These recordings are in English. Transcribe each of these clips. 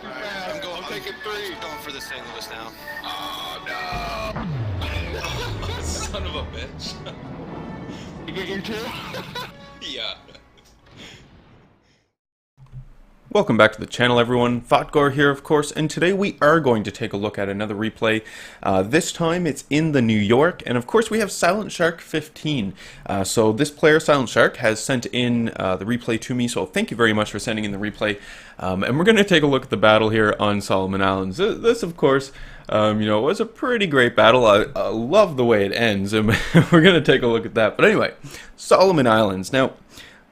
too fast. I'm going. I'm taking three. Going for the St. Louis now. Oh Son of a bitch. no! You get your two? Yeah. Welcome back to the channel, everyone. Thotgor here, of course, and today we are going to take a look at another replay. This time it's in the New York, and of course we have Silent Shark 15. So this player, Silent Shark, has sent in the replay to me, so thank you very much for sending in the replay. And we're going to take a look at the battle here on Solomon Islands. This, of course, was a pretty great battle. I love the way it ends, and we're going to take a look at that. But anyway, Solomon Islands. Now,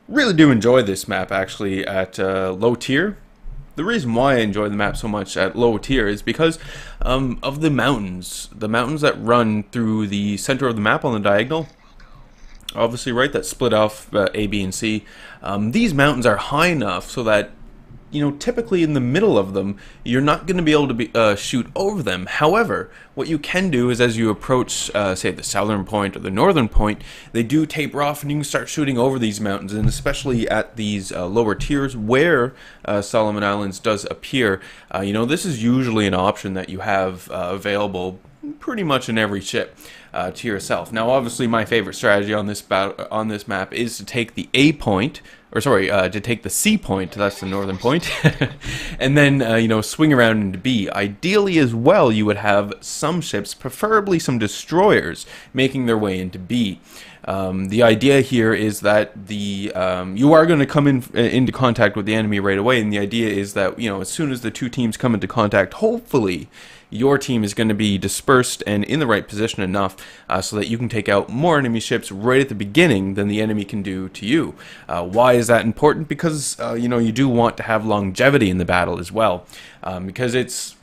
really do enjoy this map actually at low tier. The reason why I enjoy the map so much at low tier is because of the mountains. The mountains that run through the center of the map on the diagonal. Obviously, right, that split off A, B, and C. These mountains are high enough so that, typically in the middle of them, you're not going to be able to shoot over them. However, what you can do is as you approach, say, the southern point or the northern point, they do taper off and you can start shooting over these mountains, and especially at these lower tiers where Solomon Islands does appear. This is usually an option that you have available pretty much in every ship to yourself. Now, obviously, my favorite strategy on this map is to take the A point, or sorry, to take the C point. That's the northern point, and then swing around into B. Ideally, as well, you would have some ships, preferably some destroyers, making their way into B. The idea here is that you are going to come into contact with the enemy right away, and the idea is that as soon as the two teams come into contact, hopefully your team is going to be dispersed and in the right position enough so that you can take out more enemy ships right at the beginning than the enemy can do to you. Why is that important? Because you do want to have longevity in the battle as well, because it's.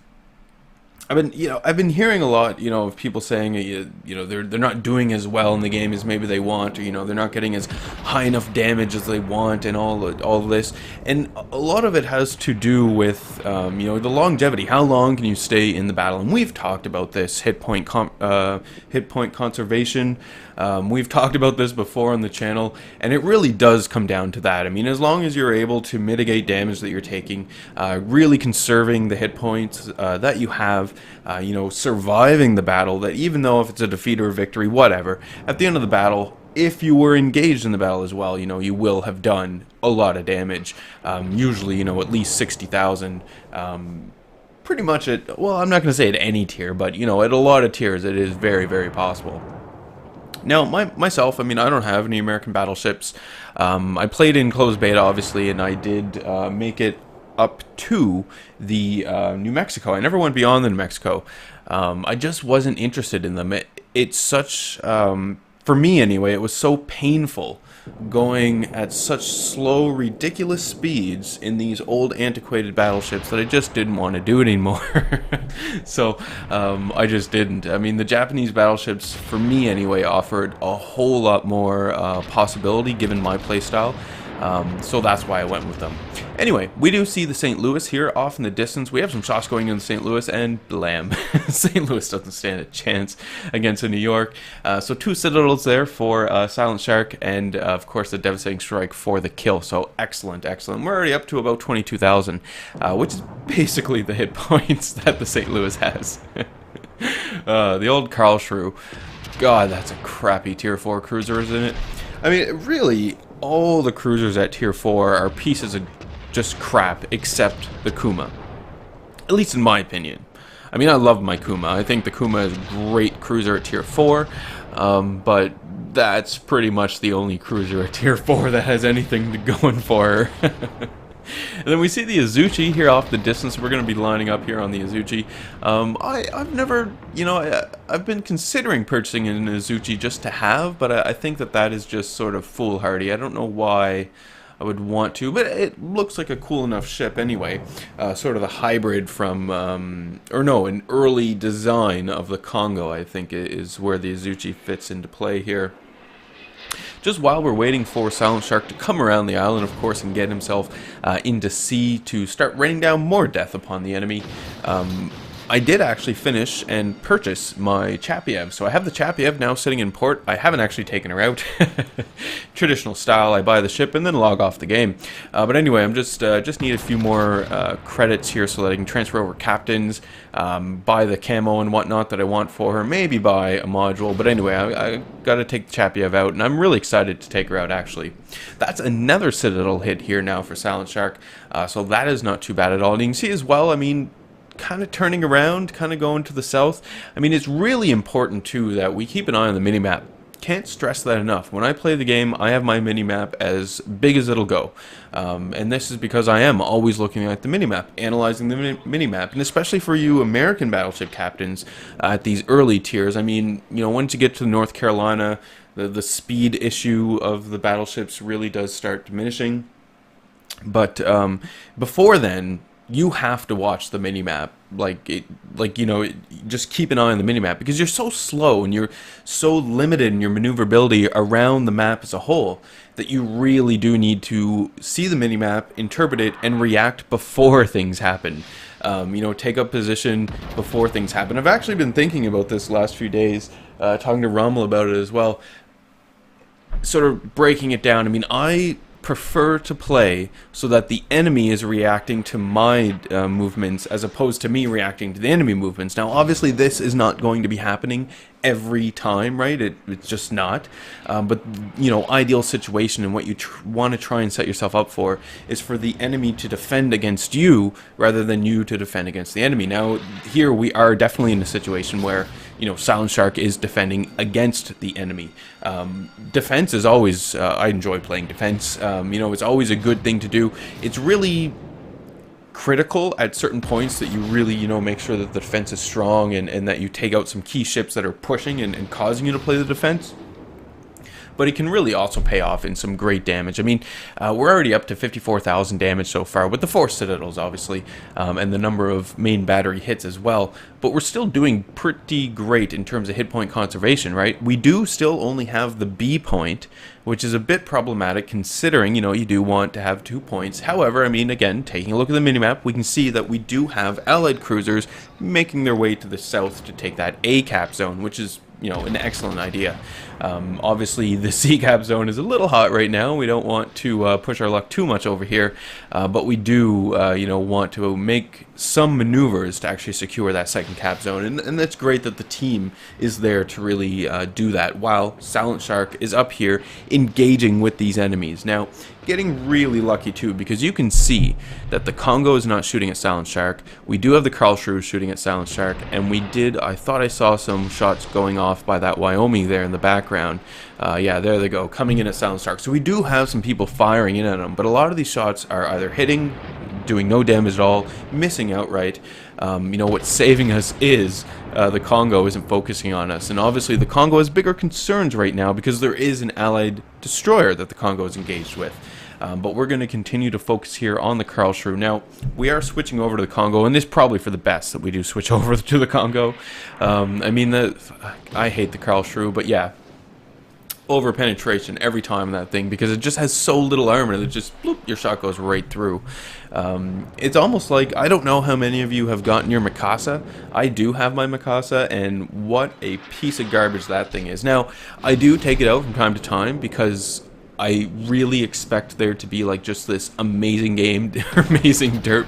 I've been hearing a lot, of people saying, they're not doing as well in the game as maybe they want, or they're not getting as high enough damage as they want, and all this, and a lot of it has to do with, the longevity. How long can you stay in the battle? And we've talked about this hit point conservation. We've talked about this before on the channel, and it really does come down to that. I mean, as long as you're able to mitigate damage that you're taking, really conserving the hit points that you have, surviving the battle, that even though if it's a defeat or a victory, whatever, at the end of the battle, if you were engaged in the battle as well, you will have done a lot of damage, usually, at least 60,000, pretty much at, well, I'm not going to say at any tier, but, at a lot of tiers, it is very, very possible. Now, myself, I don't have any American battleships. I played in closed beta, obviously, and I did make it up to the New Mexico. I never went beyond the New Mexico. I just wasn't interested in them. It's such, for me anyway, it was so painful going at such slow, ridiculous speeds in these old, antiquated battleships that I just didn't want to do it anymore. So, I just didn't. The Japanese battleships, for me anyway, offered a whole lot more possibility given my playstyle. So that's why I went with them. Anyway, we do see the St. Louis here off in the distance. We have some shots going in the St. Louis, and blam. St. Louis doesn't stand a chance against the New York. So two citadels there for Silent Shark, and of course the devastating strike for the kill. So excellent, excellent. We're already up to about 22,000, which is basically the hit points that the St. Louis has. The old Karlsruhe. God, that's a crappy tier 4 cruiser, isn't it? Really, all the cruisers at tier 4 are pieces of just crap except the Kuma. At least in my opinion. I love my Kuma. I think the Kuma is a great cruiser at tier 4, but that's pretty much the only cruiser at tier 4 that has anything going for her. And then we see the Azuchi here off the distance. We're going to be lining up here on the Azuchi. I've never, I've been considering purchasing an Azuchi just to have, but I think that is just sort of foolhardy. I don't know why I would want to, but it looks like a cool enough ship anyway. Sort of a hybrid from, an early design of the Congo, I think, is where the Azuchi fits into play here. Just while we're waiting for Silent Shark to come around the island, of course, and get himself into sea to start raining down more death upon the enemy, I did actually finish and purchase my Chapiev. So I have the Chapiev now sitting in port. I haven't actually taken her out. Traditional style, I buy the ship and then log off the game. But anyway, I'm just need a few more credits here so that I can transfer over captains, buy the camo and whatnot that I want for her, maybe buy a module. But anyway, I got to take the Chapiev out, and I'm really excited to take her out, actually. That's another Citadel hit here now for Silent Shark, so that is not too bad at all. And you can see as well, I mean, kind of turning around, kind of going to the south. I mean, it's really important too that we keep an eye on the minimap. Can't stress that enough. When I play the game, I have my minimap as big as it'll go. And this is because I am always looking at the minimap, analyzing the minimap. And especially for you American battleship captains at these early tiers, I mean, you know, once you get to North Carolina, the speed issue of the battleships really does start diminishing. But before then, you have to watch the minimap, just keep an eye on the minimap, because you're so slow and you're so limited in your maneuverability around the map as a whole that you really do need to see the minimap, interpret it, and react before things happen. Take up position before things happen. I've actually been thinking about this last few days, talking to Rommel about it as well, sort of breaking it down. I mean, I prefer to play so that the enemy is reacting to my movements as opposed to me reacting to the enemy movements. Now, obviously, this is not going to be happening every time, right? It's just not. But, ideal situation and what you want to try and set yourself up for is for the enemy to defend against you rather than you to defend against the enemy. Now, here we are definitely in a situation where, Silent Shark is defending against the enemy. Defense is always, I enjoy playing defense. It's always a good thing to do. It's really critical at certain points that you really, make sure that the defense is strong and that you take out some key ships that are pushing and causing you to play the defense. But it can really also pay off in some great damage. I mean, we're already up to 54,000 damage so far, with the 4 Citadels, obviously, and the number of main battery hits as well. But we're still doing pretty great in terms of hit point conservation, right? We do still only have the B point, which is a bit problematic considering, you do want to have 2 points. However, I mean, again, taking a look at the minimap, we can see that we do have Allied cruisers making their way to the south to take that A cap zone, which is, an excellent idea. Obviously, the C cap zone is a little hot right now. We don't want to push our luck too much over here, but we do, want to make some maneuvers to actually secure that second cap zone, and that's great that the team is there to really do that, while Silent Shark is up here engaging with these enemies. Now, getting really lucky too, because you can see that the Congo is not shooting at Silent Shark. We do have the Karlsruhe shooting at Silent Shark, and I thought I saw some shots going off by that Wyoming there in the background. Yeah, there they go, coming in at Silent Shark. So we do have some people firing in at them, but a lot of these shots are either hitting, doing no damage at all, missing outright. What's saving us is the Congo isn't focusing on us, and obviously the Congo has bigger concerns right now because there is an allied destroyer that the Congo is engaged with. But we're going to continue to focus here on the Karlsruhe. Now, we are switching over to the Congo, and this is probably for the best that we do switch over to the Congo. I hate the Karlsruhe, but yeah, over penetration every time in that thing, because it just has so little armor that just bloop, your shot goes right through. It's almost like, I don't know how many of you have gotten your Mikasa. I do have my Mikasa, and what a piece of garbage that thing is. Now, I do take it out from time to time because I really expect there to be like just this amazing game, amazing derp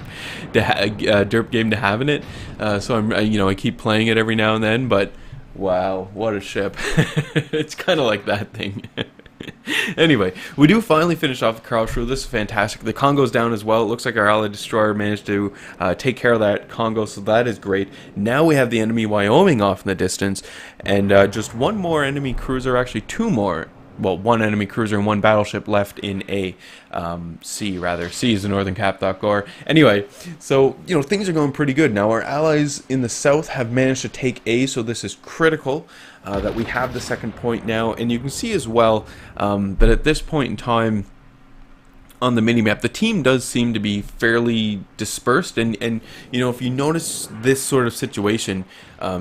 game to have in it. So I keep playing it every now and then, but wow, what a ship. It's kind of like that thing. Anyway, we do finally finish off the Karlsruhe. This is fantastic. The Congo's down as well. It looks like our Allied destroyer managed to take care of that Congo, so that is great. Now we have the enemy Wyoming off in the distance, and just one more enemy cruiser, actually 2 more. Well, 1 enemy cruiser and 1 battleship left in A. C, rather. C is the Northern Cap, Thotgor. Anyway, so, things are going pretty good. Now, our allies in the south have managed to take A, so this is critical that we have the second point now. And you can see as well that at this point in time, on the minimap, the team does seem to be fairly dispersed, and if you notice this sort of situation,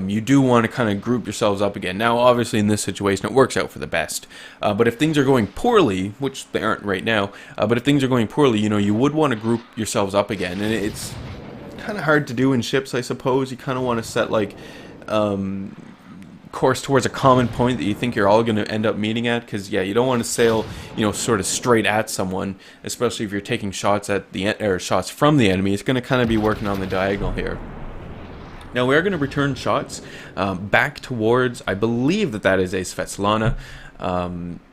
you do want to kind of group yourselves up again. Now, obviously, in this situation, it works out for the best, but if things are going poorly, which they aren't right now, but if things are going poorly, you would want to group yourselves up again, and it's kind of hard to do in ships, I suppose. You kind of want to set like course towards a common point that you think you're all going to end up meeting at, because yeah, you don't want to sail, you know, sort of straight at someone, especially if you're taking shots at the or shots from the enemy. It's going to kind of be working on the diagonal here. Now we are going to return shots back towards, I believe that is a Svetlana.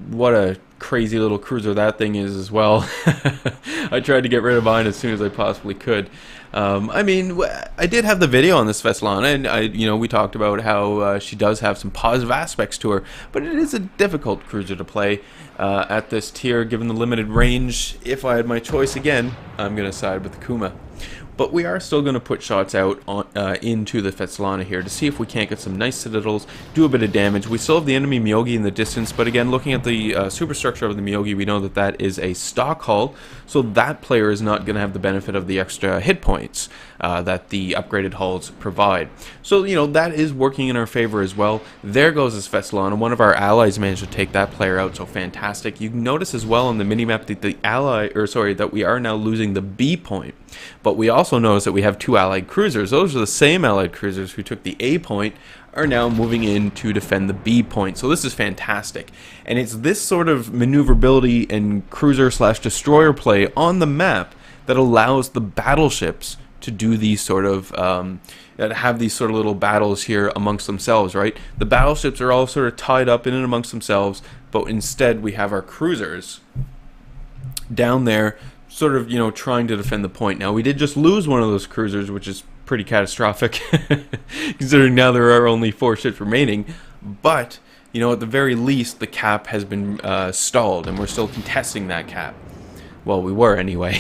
What a crazy little cruiser that thing is as well. I tried to get rid of mine as soon as I possibly could. I mean, I did have the video on the Svetlana, and you know, we talked about how she does have some positive aspects to her, but it is a difficult cruiser to play at this tier, given the limited range. If I had my choice again, I'm going to side with the Kuma. But we are still going to put shots out on, into the Svetlana here to see if we can't get some nice citadels, do a bit of damage. We still have the enemy Myogi in the distance, but again, looking at the superstructure of the Myogi, we know that is a stock hull, so that player is not going to have the benefit of the extra hit points that the upgraded hulls provide. So, you know, that is working in our favor as well. There goes the Svetlana. One of our allies managed to take that player out, so fantastic. You can notice as well on the minimap that that we are now losing the B point. But we also notice that we have two allied cruisers. Those are the same allied cruisers who took the A point, are now moving in to defend the B point. So this is fantastic. And it's this sort of maneuverability and cruiser/destroyer play on the map that allows the battleships to do these sort of have these sort of little battles here amongst themselves, right? The battleships are all sort of tied up in and amongst themselves, but instead we have our cruisers down there sort of, you know, trying to defend the point. Now, we did just lose one of those cruisers, which is pretty catastrophic, considering now there are only 4 ships remaining. But, you know, at the very least, the cap has been stalled, and we're still contesting that cap. Well, we were anyway.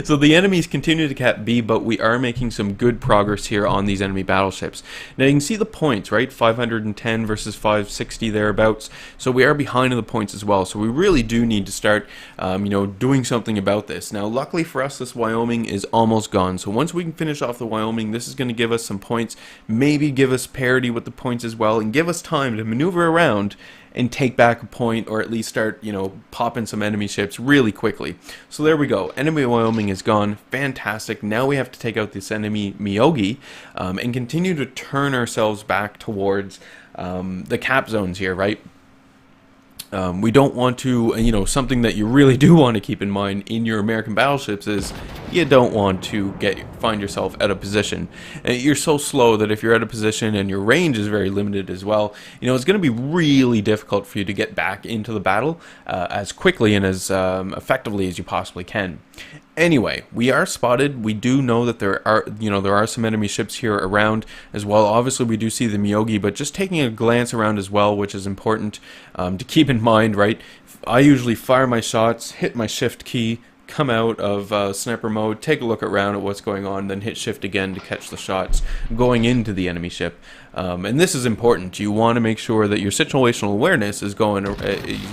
So the enemies continue to cap B, but we are making some good progress here on these enemy battleships. Now you can see the points, right? 510 versus 560 thereabouts. So we are behind in the points as well. So we really do need to start, you know, doing something about this. Now, luckily for us, this Wyoming is almost gone. So once we can finish off the Wyoming, this is going to give us some points, maybe give us parity with the points as well, and give us time to maneuver around and take back a point, or at least start, you know, popping some enemy ships really quickly. So there we go. Enemy Wyoming is gone. Fantastic. Now we have to take out this enemy Myogi and continue to turn ourselves back towards the cap zones here, right? We don't want to, you know, something that you really do want to keep in mind in your American battleships is you don't want to find yourself out of position. You're so slow that if you're out of position and your range is very limited as well, you know, it's going to be really difficult for you to get back into the battle as quickly and as effectively as you possibly can. Anyway, we are spotted. We do know that there are some enemy ships here around as well. Obviously, we do see the Myogi, but just taking a glance around as well, which is important to keep in mind, right? I usually fire my shots, hit my shift key, come out of sniper mode, take a look around at what's going on, then hit shift again to catch the shots going into the enemy ship. And this is important. You want to make sure that your situational awareness is going,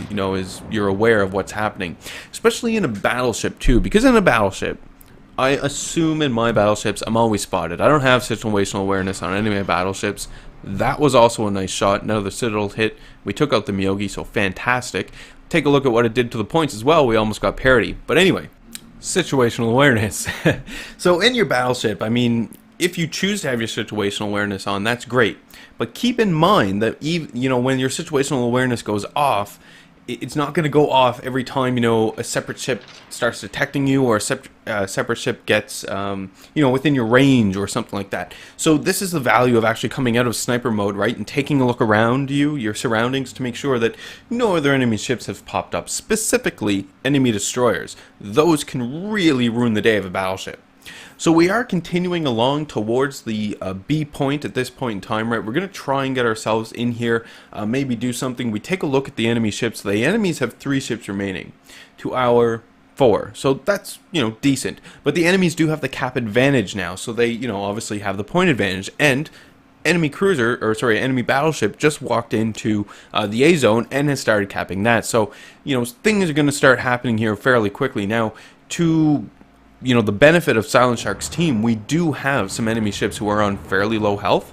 you know, you're aware of what's happening, especially in a battleship too, because in a battleship, I assume in my battleships, I'm always spotted. I don't have situational awareness on any of my battleships. That was also a nice shot. Another citadel hit. We took out the Myogi, so fantastic. Take a look at what it did to the points as well. We almost got parity. But anyway, situational awareness. So in your battleship, I mean, if you choose to have your situational awareness on, that's great. But keep in mind that even, you know, when your situational awareness goes off, it's not going to go off every time, you know, a separate ship starts detecting you, or a separate ship gets, you know, within your range or something like that. So this is the value of actually coming out of sniper mode, right, and taking a look around you, your surroundings, to make sure that no other enemy ships have popped up, specifically enemy destroyers. Those can really ruin the day of a battleship. So we are continuing along towards the B point at this point in time, right? We're going to try and get ourselves in here, maybe do something. We take a look at the enemy ships. The enemies have 3 ships remaining to our 4. So that's, you know, decent. But the enemies do have the cap advantage now. So they, you know, obviously have the point advantage. And enemy battleship just walked into the A zone and has started capping that. So, you know, things are going to start happening here fairly quickly. Now, to, you know, the benefit of Silent Shark's team, we do have some enemy ships who are on fairly low health,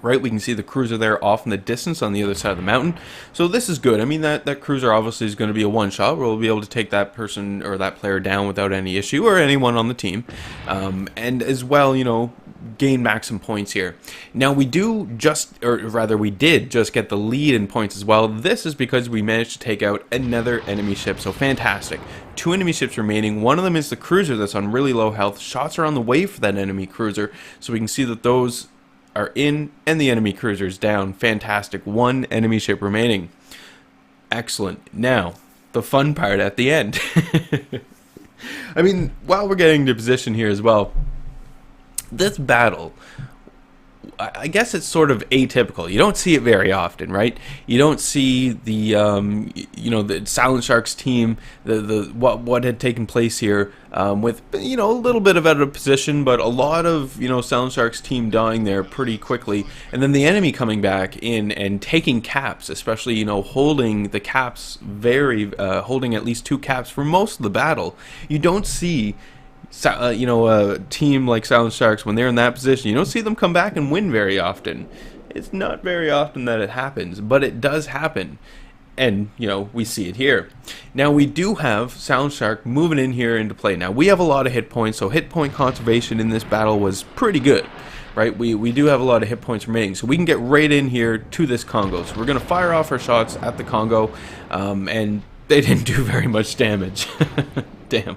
right, we can see the cruiser there off in the distance on the other side of the mountain. So this is good. I mean, that cruiser obviously is going to be a one-shot. We'll be able to take that person or that player down without any issue, or anyone on the team. And as well, you know, gain back some points here. Now we did just get the lead in points as well. This is because we managed to take out another enemy ship, so fantastic. 2 enemy ships remaining. One of them is the cruiser that's on really low health. Shots are on the way for that enemy cruiser, so we can see that those are in and the enemy cruiser is down. Fantastic. 1 enemy ship remaining. Excellent. Now the fun part at the end. I mean, while we're getting to position here as well, this battle, I guess it's sort of atypical. You don't see it very often, right? You don't see the you know, the Silent Sharks team, what had taken place here, with, you know, a little bit of out of position, but a lot of, you know, Silent Sharks team dying there pretty quickly, and then the enemy coming back in and taking caps, especially, you know, holding the caps holding at least 2 caps for most of the battle. You don't see you know, a team like Silent Sharks, when they're in that position, you don't see them come back and win very often. It's not very often that it happens, but it does happen. And, you know, we see it here. Now, we do have Silent Shark moving in here into play. Now, we have a lot of hit points, so hit point conservation in this battle was pretty good, right? We do have a lot of hit points remaining, so we can get right in here to this Congo. So we're going to fire off our shots at the Congo, and they didn't do very much damage. Damn.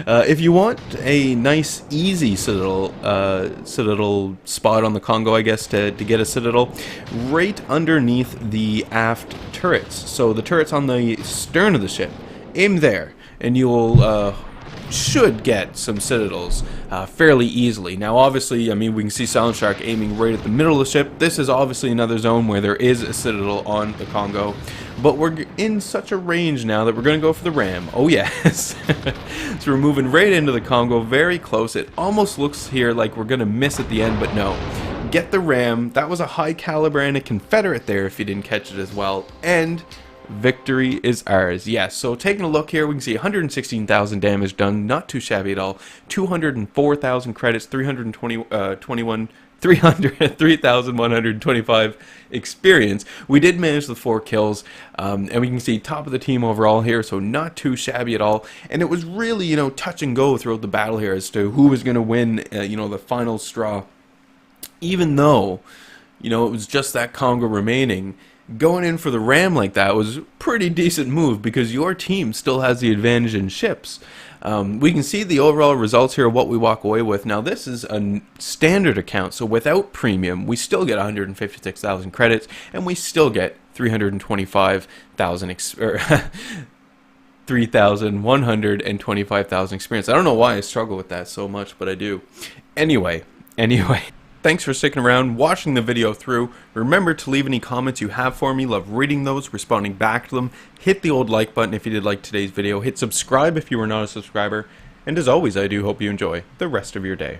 If you want a nice, easy citadel spot on the Congo, I guess, to get a citadel, right underneath the aft turrets. So the turrets on the stern of the ship, aim there, and you will should get some citadels fairly easily. Now, obviously, I mean, we can see Silent Shark aiming right at the middle of the ship. This is obviously another zone where there is a citadel on the Congo, but we're in such a range now that we're going to go for the ram. Oh yes. So we're moving right into the Congo, very close. It almost looks here like we're going to miss at the end, but no. Get the ram. That was a high caliber and a Confederate there, if you didn't catch it as well. And victory is ours. Yes, so taking a look here, we can see 116,000 damage done, not too shabby at all. 204,000 credits, 3,125 experience. We did manage the 4 kills, and we can see top of the team overall here, so not too shabby at all. And it was really, you know, touch and go throughout the battle here as to who was going to win, you know, the final straw. Even though, you know, it was just that Congo remaining, going in for the ram like that was a pretty decent move because your team still has the advantage in ships. We can see the overall results here of what we walk away with. Now, this is a standard account, so without premium, we still get 156,000 credits, and we still get 3,125,000 experience. I don't know why I struggle with that so much, but I do. Anyway. Thanks for sticking around, watching the video through. Remember to leave any comments you have for me. Love reading those, responding back to them. Hit the old like button if you did like today's video. Hit subscribe if you were not a subscriber. And as always, I do hope you enjoy the rest of your day.